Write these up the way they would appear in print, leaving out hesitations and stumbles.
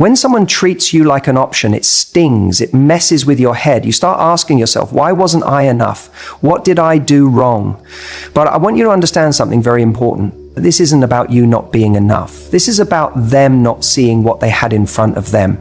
When someone treats you like an option, it stings, it messes with your head. You start asking yourself, why wasn't I enough? What did I do wrong? But I want you to understand something very important. This isn't about you not being enough. This is about them not seeing what they had in front of them.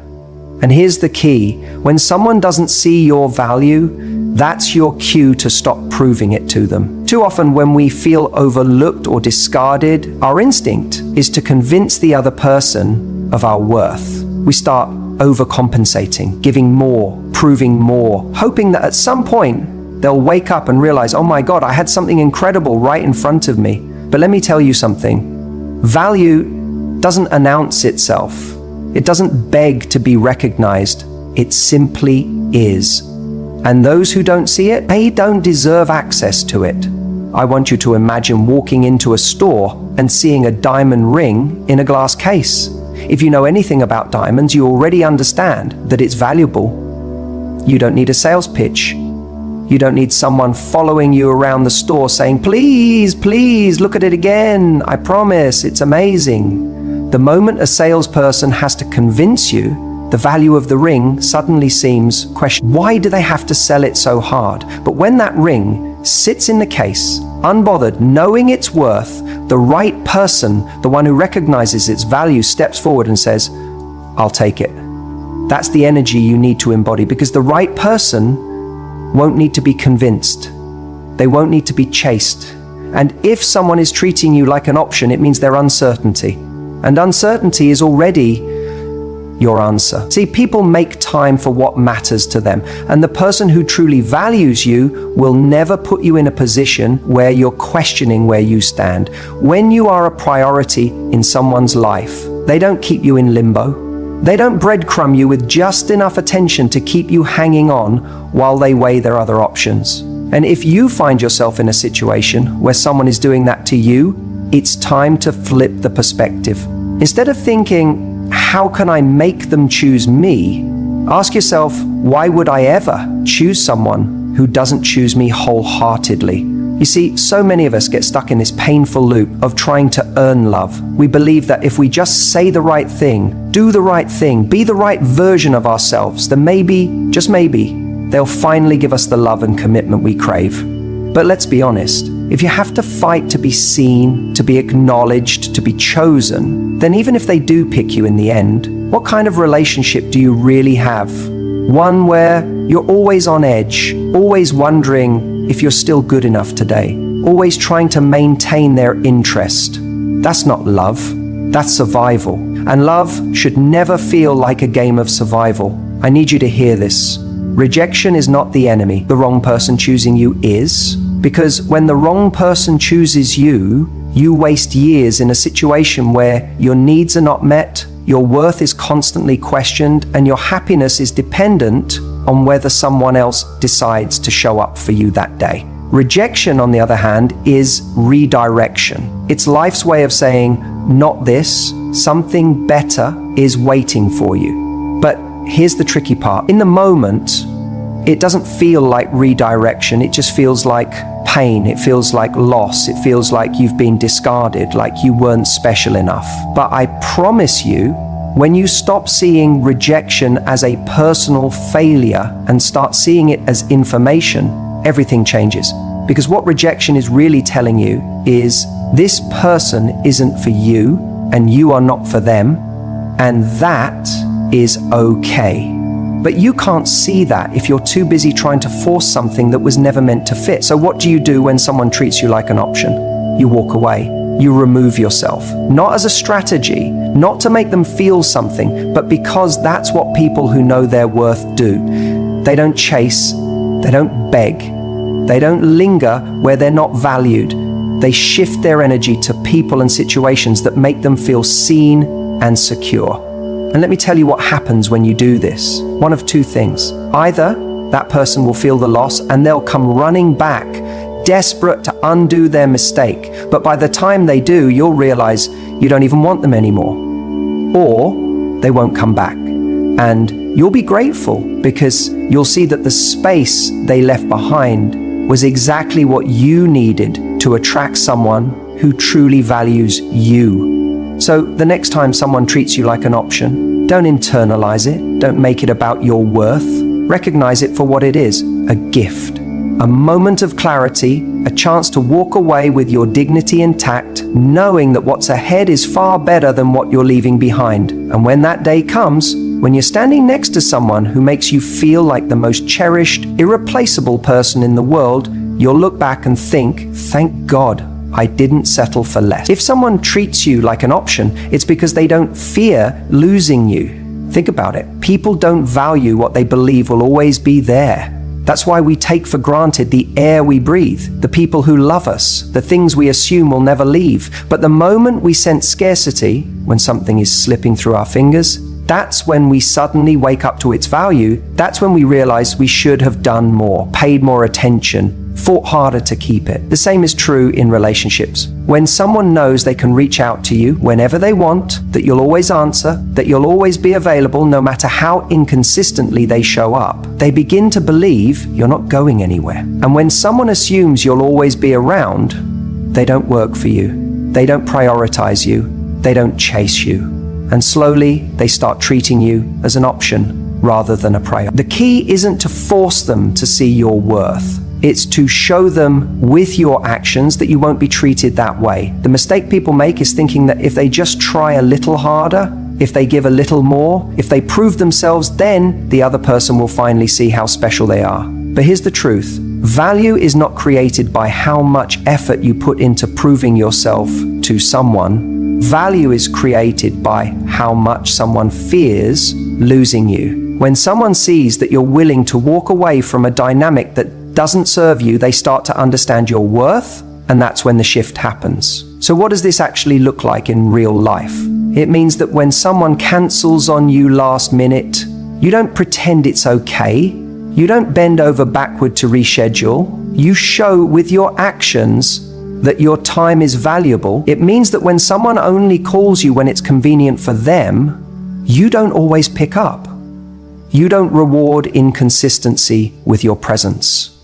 And here's the key. When someone doesn't see your value, that's your cue to stop proving it to them. Too often when we feel overlooked or discarded, our instinct is to convince the other person of our worth. We start overcompensating, giving more, proving more, hoping that at some point they'll wake up and realize, oh my God, I had something incredible right in front of me. But let me tell you something. Value doesn't announce itself. It doesn't beg to be recognized. It simply is. And those who don't see it, they don't deserve access to it. I want you to imagine walking into a store and seeing a diamond ring in a glass case. If you know anything about diamonds, you already understand that it's valuable. You don't need a sales pitch. You don't need someone following you around the store saying, please, please, look at it again. I promise, it's amazing. The moment a salesperson has to convince you, the value of the ring suddenly seems questionable. Why do they have to sell it so hard? But when that ring sits in the case, unbothered, knowing its worth, the right person, the one who recognizes its value, steps forward and says, I'll take it. That's the energy you need to embody, because the right person won't need to be convinced. They won't need to be chased. And if someone is treating you like an option, it means their uncertainty. And uncertainty is already your answer. See, people make time for what matters to them. And the person who truly values you will never put you in a position where you're questioning where you stand. When you are a priority in someone's life, they don't keep you in limbo. They don't breadcrumb you with just enough attention to keep you hanging on while they weigh their other options. And if you find yourself in a situation where someone is doing that to you, it's time to flip the perspective. Instead of thinking, how can I make them choose me? Ask yourself, why would I ever choose someone who doesn't choose me wholeheartedly? You see, so many of us get stuck in this painful loop of trying to earn love. We believe that if we just say the right thing, do the right thing, be the right version of ourselves, then maybe, just maybe, they'll finally give us the love and commitment we crave. But let's be honest, if you have to fight to be seen, to be acknowledged, to be chosen, then even if they do pick you in the end, what kind of relationship do you really have? One where you're always on edge, always wondering if you're still good enough today, always trying to maintain their interest. That's not love, that's survival. And love should never feel like a game of survival. I need you to hear this. Rejection is not the enemy. The wrong person choosing you is. Because when the wrong person chooses you, you waste years in a situation where your needs are not met, your worth is constantly questioned, and your happiness is dependent on whether someone else decides to show up for you that day. Rejection, on the other hand, is redirection. It's life's way of saying, not this, something better is waiting for you. But here's the tricky part. In the moment, it doesn't feel like redirection. It just feels like pain. It feels like loss. It feels like you've been discarded, like you weren't special enough. But I promise you, when you stop seeing rejection as a personal failure and start seeing it as information, everything changes. Because what rejection is really telling you is this person isn't for you and you are not for them, and that is okay. But you can't see that if you're too busy trying to force something that was never meant to fit. So what do you do when someone treats you like an option? You walk away. You remove yourself. Not as a strategy, not to make them feel something, but because that's what people who know their worth do. They don't chase, they don't beg, they don't linger where they're not valued. They shift their energy to people and situations that make them feel seen and secure. And let me tell you what happens when you do this. One of two things. Either that person will feel the loss and they'll come running back, desperate to undo their mistake. But by the time they do, you'll realize you don't even want them anymore. Or they won't come back. And you'll be grateful because you'll see that the space they left behind was exactly what you needed to attract someone who truly values you. So the next time someone treats you like an option, Don't internalize it. Don't make it about your worth. Recognize it for what it is, a gift. A moment of clarity, a chance to walk away with your dignity intact, knowing that what's ahead is far better than what you're leaving behind. And when that day comes, when you're standing next to someone who makes you feel like the most cherished, irreplaceable person in the world, you'll look back and think, thank God I didn't settle for less. If someone treats you like an option, it's because they don't fear losing you. Think about it. People don't value what they believe will always be there. That's why we take for granted the air we breathe, the people who love us, the things we assume will never leave. But the moment we sense scarcity, when something is slipping through our fingers, that's when we suddenly wake up to its value. That's when we realize we should have done more, paid more attention, fought harder to keep it. The same is true in relationships. When someone knows they can reach out to you whenever they want, that you'll always answer, that you'll always be available no matter how inconsistently they show up, they begin to believe you're not going anywhere. And when someone assumes you'll always be around, they don't work for you. They don't prioritize you. They don't chase you. And slowly, they start treating you as an option rather than a priority. The key isn't to force them to see your worth. It's to show them with your actions that you won't be treated that way. The mistake people make is thinking that if they just try a little harder, if they give a little more, if they prove themselves, then the other person will finally see how special they are. But here's the truth. Value is not created by how much effort you put into proving yourself to someone. Value is created by how much someone fears losing you. When someone sees that you're willing to walk away from a dynamic that doesn't serve you, they start to understand your worth, and that's when the shift happens. So what does this actually look like in real life? It means that when someone cancels on you last minute, you don't pretend it's okay. You don't bend over backward to reschedule. You show with your actions that your time is valuable. It means that when someone only calls you when it's convenient for them, you don't always pick up. You don't reward inconsistency with your presence.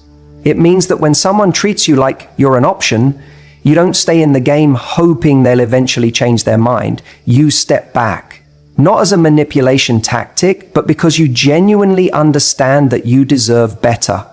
It means that when someone treats you like you're an option, you don't stay in the game hoping they'll eventually change their mind. You step back, not as a manipulation tactic, but because you genuinely understand that you deserve better.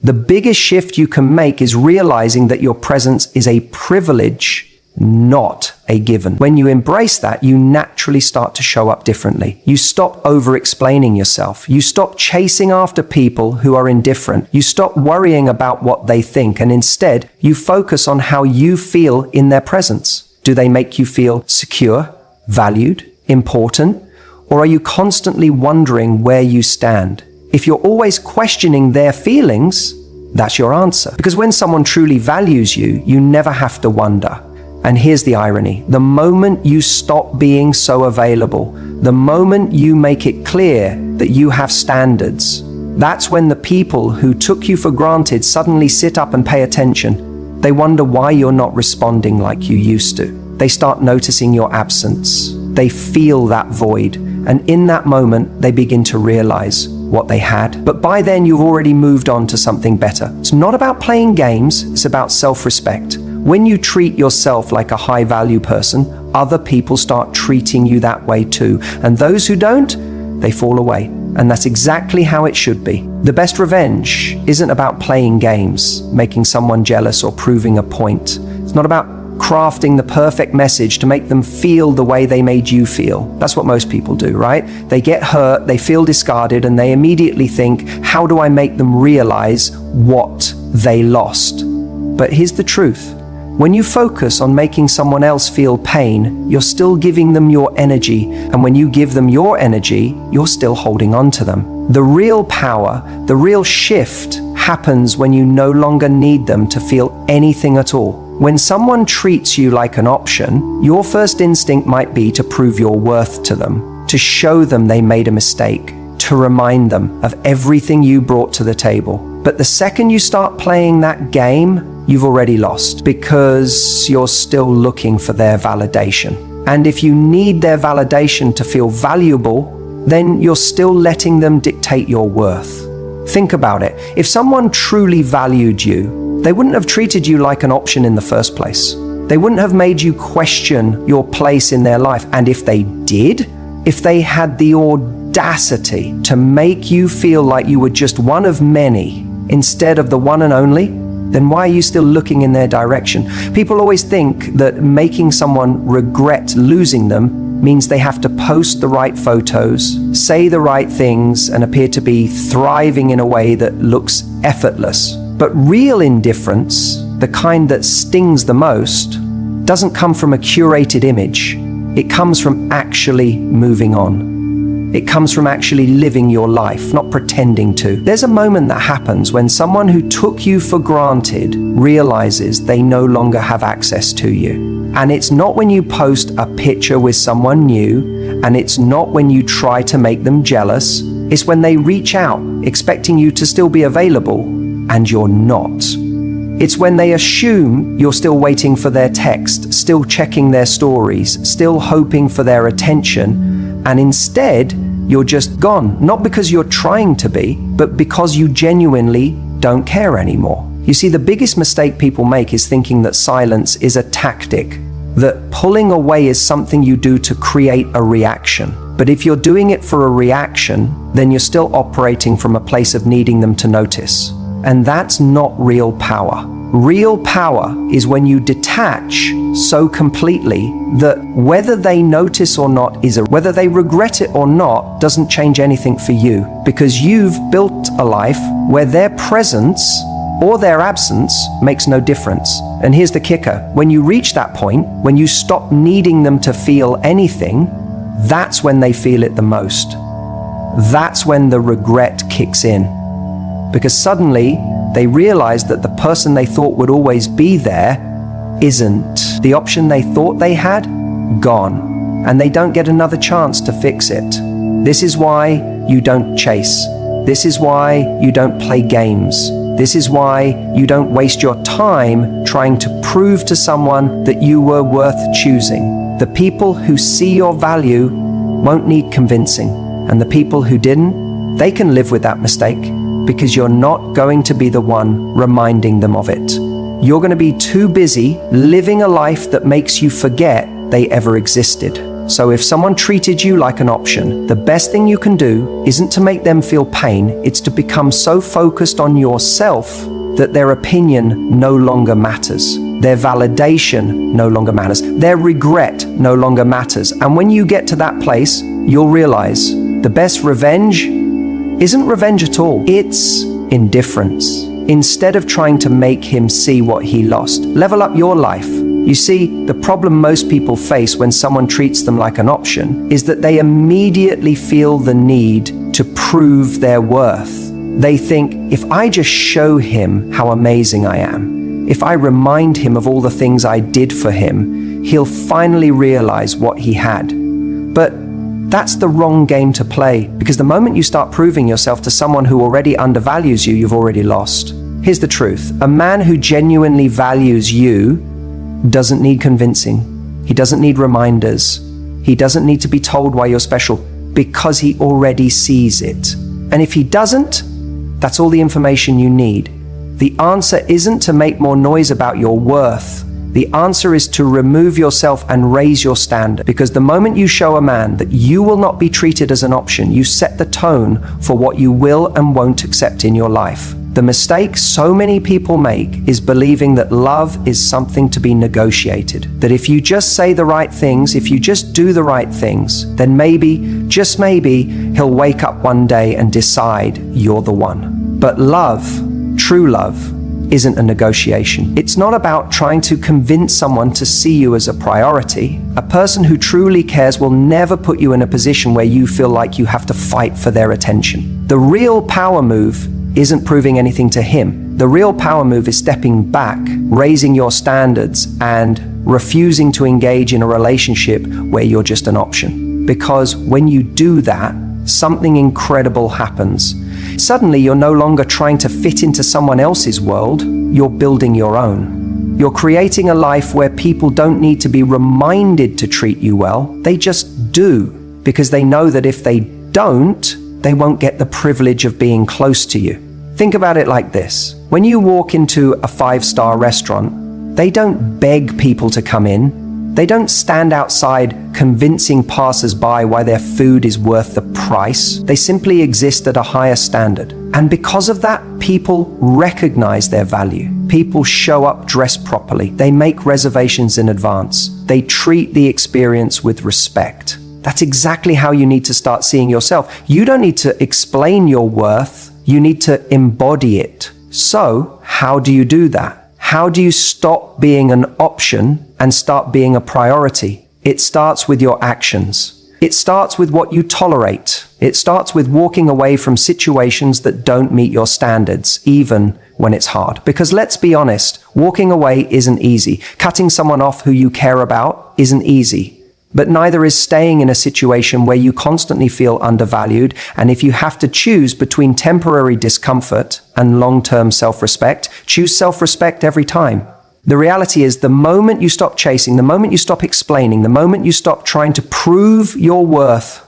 The biggest shift you can make is realizing that your presence is a privilege, not a given. When you embrace that, you naturally start to show up differently. You stop over-explaining yourself. You stop chasing after people who are indifferent. You stop worrying about what they think, and instead, you focus on how you feel in their presence. Do they make you feel secure, valued, important, or are you constantly wondering where you stand? If you're always questioning their feelings, that's your answer. Because when someone truly values you, you never have to wonder. And here's the irony. The moment you stop being so available, the moment you make it clear that you have standards, that's when the people who took you for granted suddenly sit up and pay attention. They wonder why you're not responding like you used to. They start noticing your absence. They feel that void. And in that moment, they begin to realize what they had. But by then, you've already moved on to something better. It's not about playing games, it's about self-respect. When you treat yourself like a high-value person, other people start treating you that way too. And those who don't, they fall away. And that's exactly how it should be. The best revenge isn't about playing games, making someone jealous or proving a point. It's not about crafting the perfect message to make them feel the way they made you feel. That's what most people do, right? They get hurt, they feel discarded, and they immediately think, how do I make them realize what they lost? But here's the truth. When you focus on making someone else feel pain, you're still giving them your energy. And when you give them your energy, you're still holding on to them. The real power, the real shift happens when you no longer need them to feel anything at all. When someone treats you like an option, your first instinct might be to prove your worth to them, to show them they made a mistake, to remind them of everything you brought to the table. But the second you start playing that game, you've already lost because you're still looking for their validation. And if you need their validation to feel valuable, then you're still letting them dictate your worth. Think about it. If someone truly valued you, they wouldn't have treated you like an option in the first place. They wouldn't have made you question your place in their life. And if they did, if they had the audacity to make you feel like you were just one of many instead of the one and only, then why are you still looking in their direction? People always think that making someone regret losing them means they have to post the right photos, say the right things, and appear to be thriving in a way that looks effortless. But real indifference, the kind that stings the most, doesn't come from a curated image. It comes from actually moving on. It comes from actually living your life, not pretending to. There's a moment that happens when someone who took you for granted realizes they no longer have access to you. And it's not when you post a picture with someone new, and it's not when you try to make them jealous. It's when they reach out, expecting you to still be available, and you're not. It's when they assume you're still waiting for their text, still checking their stories, still hoping for their attention, and instead, you're just gone. Not because you're trying to be, but because you genuinely don't care anymore. You see, the biggest mistake people make is thinking that silence is a tactic, that pulling away is something you do to create a reaction. But if you're doing it for a reaction, then you're still operating from a place of needing them to notice. And that's not real power. Real power is when you detach so completely that whether they notice or not whether they regret it or not doesn't change anything for you, because you've built a life where their presence or their absence makes no difference. And here's the kicker. When you reach that point, when you stop needing them to feel anything, that's when they feel it the most. That's when the regret kicks in. Because suddenly they realize that the person they thought would always be there isn't. The option they thought they had, gone. And they don't get another chance to fix it. This is why you don't chase. This is why you don't play games. This is why you don't waste your time trying to prove to someone that you were worth choosing. The people who see your value won't need convincing. And the people who didn't, they can live with that mistake, because you're not going to be the one reminding them of it. You're going to be too busy living a life that makes you forget they ever existed. So if someone treated you like an option, the best thing you can do isn't to make them feel pain, it's to become so focused on yourself that their opinion no longer matters. Their validation no longer matters. Their regret no longer matters. And when you get to that place, you'll realize the best revenge isn't revenge at all. It's indifference. Instead of trying to make him see what he lost, level up your life. You see, the problem most people face when someone treats them like an option is that they immediately feel the need to prove their worth. They think, if I just show him how amazing I am, if I remind him of all the things I did for him, he'll finally realize what he had. But that's the wrong game to play, because the moment you start proving yourself to someone who already undervalues you, you've already lost. Here's the truth. A man who genuinely values you doesn't need convincing. He doesn't need reminders. He doesn't need to be told why you're special, because he already sees it. And if he doesn't, that's all the information you need. The answer isn't to make more noise about your worth. The answer is to remove yourself and raise your standard, because the moment you show a man that you will not be treated as an option, you set the tone for what you will and won't accept in your life. The mistake so many people make is believing that love is something to be negotiated. That if you just say the right things, if you just do the right things, then maybe, just maybe, he'll wake up one day and decide you're the one. But love, true love, isn't a negotiation. It's not about trying to convince someone to see you as a priority. A person who truly cares will never put you in a position where you feel like you have to fight for their attention. The real power move isn't proving anything to him. The real power move is stepping back, raising your standards, and refusing to engage in a relationship where you're just an option. Because when you do that, something incredible happens. Suddenly, you're no longer trying to fit into someone else's world, you're building your own. You're creating a life where people don't need to be reminded to treat you well, they just do, because they know that if they don't, they won't get the privilege of being close to you. Think about it like this. When you walk into a 5-star restaurant, they don't beg people to come in, They don't stand outside convincing passers-by why their food is worth the price. They simply exist at a higher standard. And because of that, people recognize their value. People show up dressed properly. They make reservations in advance. They treat the experience with respect. That's exactly how you need to start seeing yourself. You don't need to explain your worth. You need to embody it. So, how do you do that? How do you stop being an option and start being a priority? It starts with your actions. It starts with what you tolerate. It starts with walking away from situations that don't meet your standards, even when it's hard. Because let's be honest, walking away isn't easy. Cutting someone off who you care about isn't easy. But neither is staying in a situation where you constantly feel undervalued. And if you have to choose between temporary discomfort and long-term self-respect, choose self-respect every time. The reality is, the moment you stop chasing, the moment you stop explaining, the moment you stop trying to prove your worth,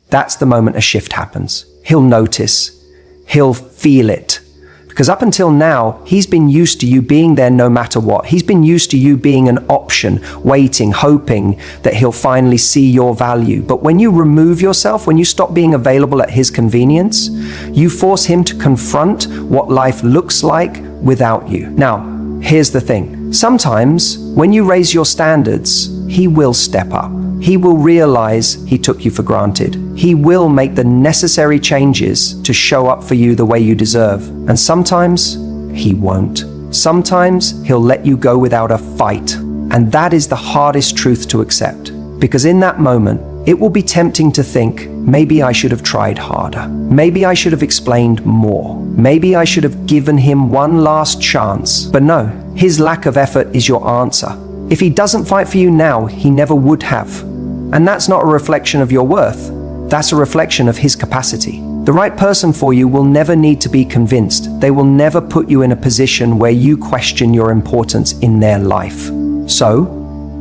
that's the moment a shift happens. He'll notice. He'll feel it. Because up until now, he's been used to you being there no matter what. He's been used to you being an option, waiting, hoping that he'll finally see your value. But when you remove yourself, when you stop being available at his convenience, you force him to confront what life looks like without you. Now, here's the thing. Sometimes, when you raise your standards, he will step up. He will realize he took you for granted. He will make the necessary changes to show up for you the way you deserve. And sometimes, he won't. Sometimes, he'll let you go without a fight. And that is the hardest truth to accept. Because in that moment, it will be tempting to think, maybe I should have tried harder. Maybe I should have explained more. Maybe I should have given him one last chance. But no, his lack of effort is your answer. If he doesn't fight for you now, he never would have. And that's not a reflection of your worth. That's a reflection of his capacity. The right person for you will never need to be convinced. They will never put you in a position where you question your importance in their life. So,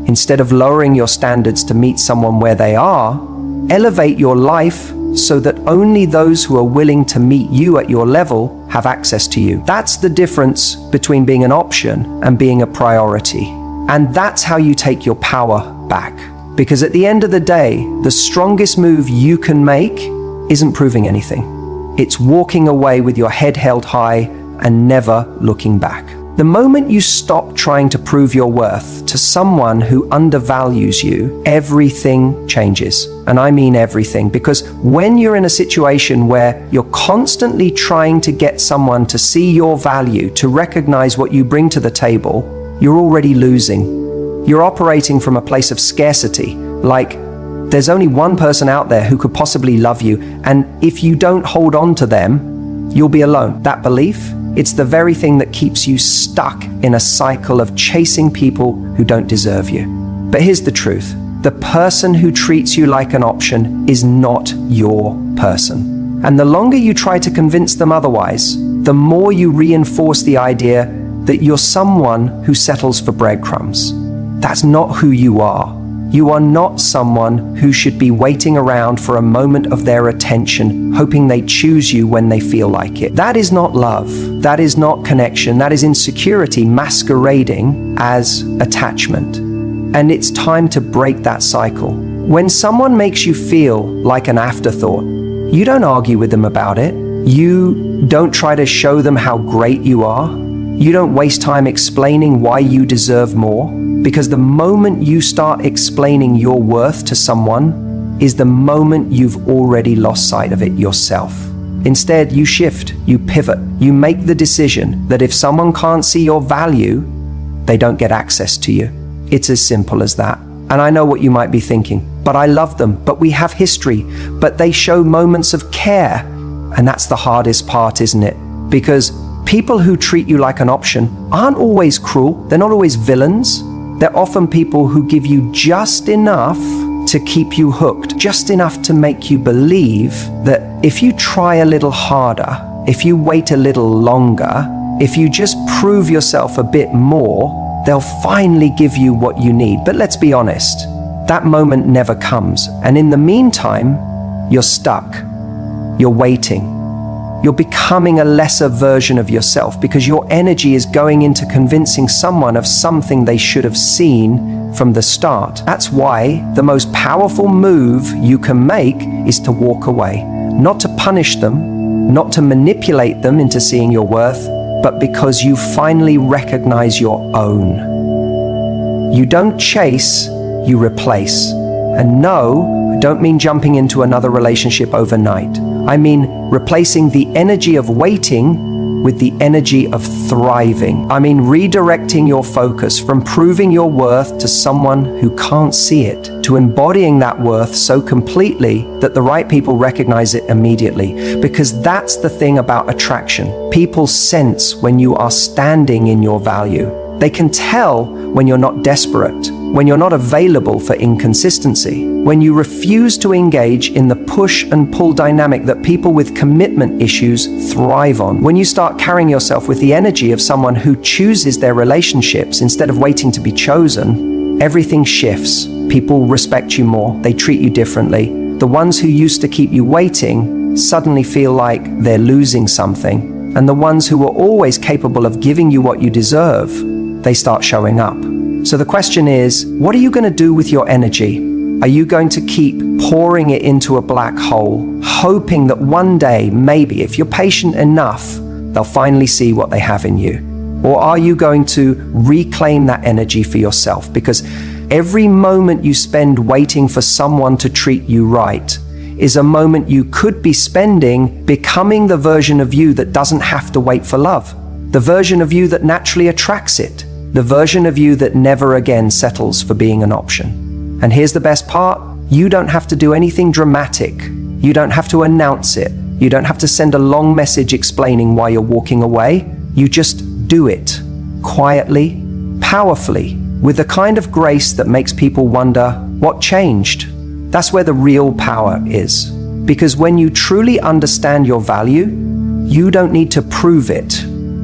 instead of lowering your standards to meet someone where they are, elevate your life so that only those who are willing to meet you at your level have access to you. That's the difference between being an option and being a priority. And that's how you take your power back. Because at the end of the day, the strongest move you can make isn't proving anything. It's walking away with your head held high and never looking back. The moment you stop trying to prove your worth to someone who undervalues you, everything changes. And I mean everything, because when you're in a situation where you're constantly trying to get someone to see your value, to recognize what you bring to the table, you're already losing. You're operating from a place of scarcity, like there's only one person out there who could possibly love you, and if you don't hold on to them, you'll be alone. That belief, it's the very thing that keeps you stuck in a cycle of chasing people who don't deserve you. But here's the truth. The person who treats you like an option is not your person. And the longer you try to convince them otherwise, the more you reinforce the idea that you're someone who settles for breadcrumbs. That's not who you are. You are not someone who should be waiting around for a moment of their attention, hoping they choose you when they feel like it. That is not love. That is not connection. That is insecurity masquerading as attachment. And it's time to break that cycle. When someone makes you feel like an afterthought, you don't argue with them about it. You don't try to show them how great you are. You don't waste time explaining why you deserve more. Because the moment you start explaining your worth to someone is the moment you've already lost sight of it yourself. Instead, you shift, you pivot, you make the decision that if someone can't see your value, they don't get access to you. It's as simple as that. And I know what you might be thinking, but I love them, but we have history, but they show moments of care. And that's the hardest part, isn't it? Because people who treat you like an option aren't always cruel. They're not always villains. They're often people who give you just enough to keep you hooked, just enough to make you believe that if you try a little harder, if you wait a little longer, if you just prove yourself a bit more, they'll finally give you what you need. But let's be honest, that moment never comes. And in the meantime, you're stuck. You're waiting. You're becoming a lesser version of yourself because your energy is going into convincing someone of something they should have seen from the start. That's why the most powerful move you can make is to walk away. Not to punish them, not to manipulate them into seeing your worth, but because you finally recognize your own. You don't chase, you replace. And no, I don't mean jumping into another relationship overnight. I mean replacing the energy of waiting with the energy of thriving. I mean redirecting your focus from proving your worth to someone who can't see it, to embodying that worth so completely that the right people recognize it immediately. Because that's the thing about attraction. People sense when you are standing in your value. They can tell when you're not desperate, when you're not available for inconsistency, when you refuse to engage in the push and pull dynamic that people with commitment issues thrive on. When you start carrying yourself with the energy of someone who chooses their relationships instead of waiting to be chosen, everything shifts. People respect you more, they treat you differently. The ones who used to keep you waiting suddenly feel like they're losing something. And the ones who were always capable of giving you what you deserve, they start showing up. So the question is, what are you going to do with your energy? Are you going to keep pouring it into a black hole, hoping that one day, maybe, if you're patient enough, they'll finally see what they have in you? Or are you going to reclaim that energy for yourself? Because every moment you spend waiting for someone to treat you right is a moment you could be spending becoming the version of you that doesn't have to wait for love, the version of you that naturally attracts it, the version of you that never again settles for being an option. And here's the best part, you don't have to do anything dramatic. You don't have to announce it. You don't have to send a long message explaining why you're walking away. You just do it, quietly, powerfully, with the kind of grace that makes people wonder, what changed? That's where the real power is. Because when you truly understand your value, you don't need to prove it.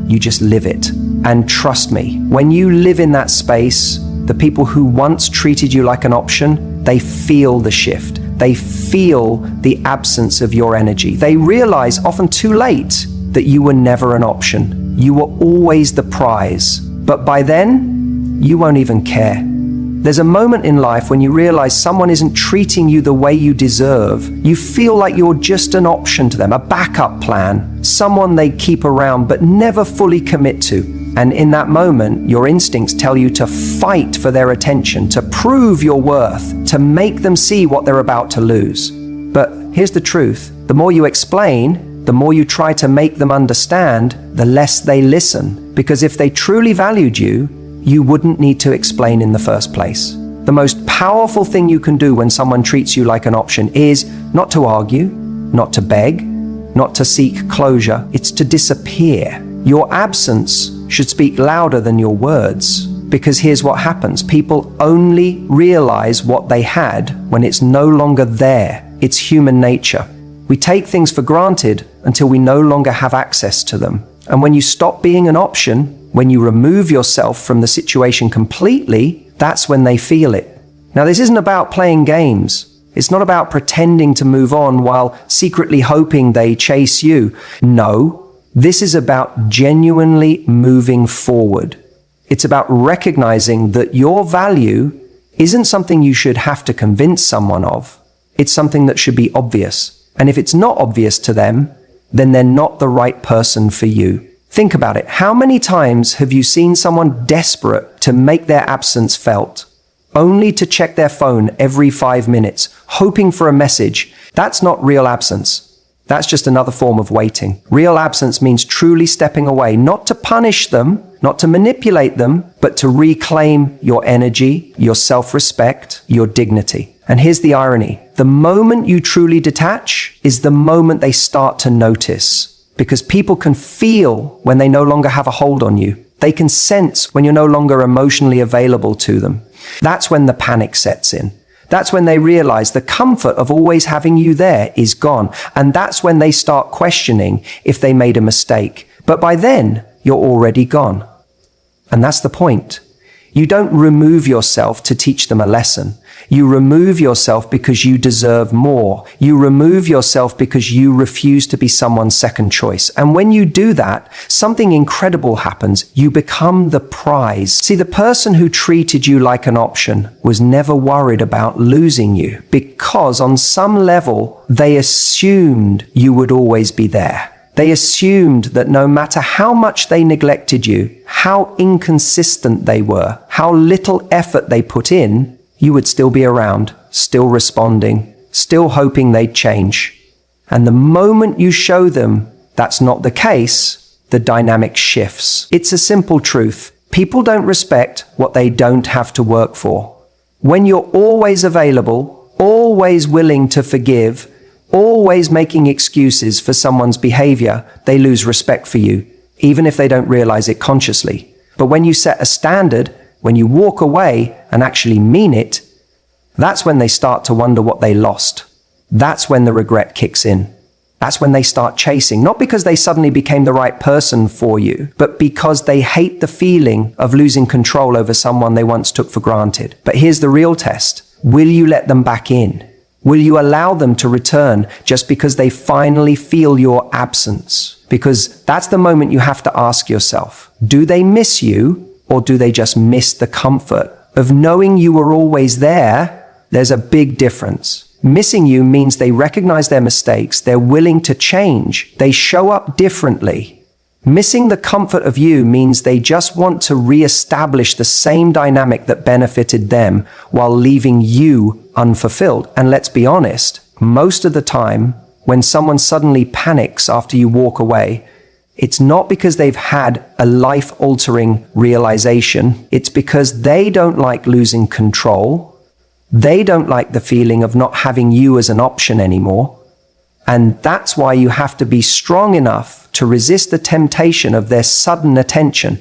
You just live it. And trust me, when you live in that space, the people who once treated you like an option, they feel the shift. They feel the absence of your energy. They realize, often too late, that you were never an option. You were always the prize. But by then, you won't even care. There's a moment in life when you realize someone isn't treating you the way you deserve. You feel like you're just an option to them, a backup plan, someone they keep around but never fully commit to. And in that moment, your instincts tell you to fight for their attention, to prove your worth, to make them see what they're about to lose. But here's the truth. The more you explain, the more you try to make them understand, the less they listen. Because if they truly valued you, you wouldn't need to explain in the first place. The most powerful thing you can do when someone treats you like an option is not to argue, not to beg, not to seek closure. It's to disappear. Your absence should speak louder than your words. Because here's what happens. People only realize what they had when it's no longer there. It's human nature. We take things for granted until we no longer have access to them. And when you stop being an option, when you remove yourself from the situation completely, that's when they feel it. Now, this isn't about playing games. It's not about pretending to move on while secretly hoping they chase you. No, this is about genuinely moving forward. It's about recognizing that your value isn't something you should have to convince someone of. It's something that should be obvious. And if it's not obvious to them, then they're not the right person for you. Think about it. How many times have you seen someone desperate to make their absence felt, only to check their phone every 5 minutes, hoping for a message? That's not real absence. That's just another form of waiting. Real absence means truly stepping away, not to punish them, not to manipulate them, but to reclaim your energy, your self-respect, your dignity. And here's the irony. The moment you truly detach is the moment they start to notice. Because people can feel when they no longer have a hold on you. They can sense when you're no longer emotionally available to them. That's when the panic sets in. That's when they realize the comfort of always having you there is gone. And that's when they start questioning if they made a mistake. But by then, you're already gone. And that's the point. You don't remove yourself to teach them a lesson. You remove yourself because you deserve more. You remove yourself because you refuse to be someone's second choice. And when you do that, something incredible happens. You become the prize. See, the person who treated you like an option was never worried about losing you because on some level, they assumed you would always be there. They assumed that no matter how much they neglected you, how inconsistent they were, how little effort they put in, you would still be around, still responding, still hoping they'd change. And the moment you show them that's not the case, the dynamic shifts. It's a simple truth. People don't respect what they don't have to work for. When you're always available, always willing to forgive, always making excuses for someone's behavior, they lose respect for you, even if they don't realize it consciously. But when you set a standard, when you walk away and actually mean it, that's when they start to wonder what they lost. That's when the regret kicks in. That's when they start chasing, not because they suddenly became the right person for you, but because they hate the feeling of losing control over someone they once took for granted. But here's the real test. Will you let them back in? Will you allow them to return just because they finally feel your absence? Because that's the moment you have to ask yourself, do they miss you? Or do they just miss the comfort of knowing you were always there? There's a big difference. Missing you means they recognize their mistakes, they're willing to change, they show up differently. Missing the comfort of you means they just want to re-establish the same dynamic that benefited them while leaving you unfulfilled. And let's be honest, most of the time, when someone suddenly panics after you walk away, it's not because they've had a life-altering realization. It's because they don't like losing control. They don't like the feeling of not having you as an option anymore. And that's why you have to be strong enough to resist the temptation of their sudden attention.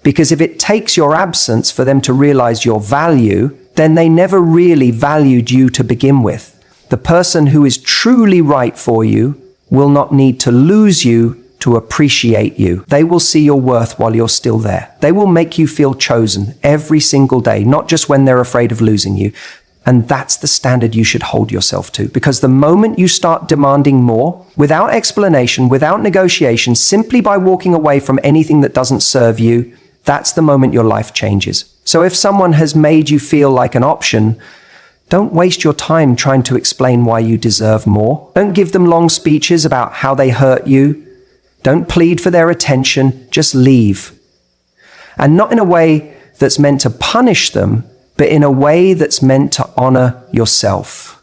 Because if it takes your absence for them to realize your value, then they never really valued you to begin with. The person who is truly right for you will not need to lose you to appreciate you. They will see your worth while you're still there. They will make you feel chosen every single day, not just when they're afraid of losing you. And that's the standard you should hold yourself to, because the moment you start demanding more, without explanation, without negotiation, simply by walking away from anything that doesn't serve you, that's the moment your life changes. So if someone has made you feel like an option, don't waste your time trying to explain why you deserve more. Don't give them long speeches about how they hurt you. Don't plead for their attention, just leave. And not in a way that's meant to punish them, but in a way that's meant to honor yourself.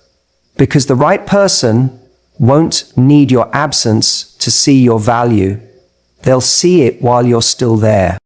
Because the right person won't need your absence to see your value. They'll see it while you're still there.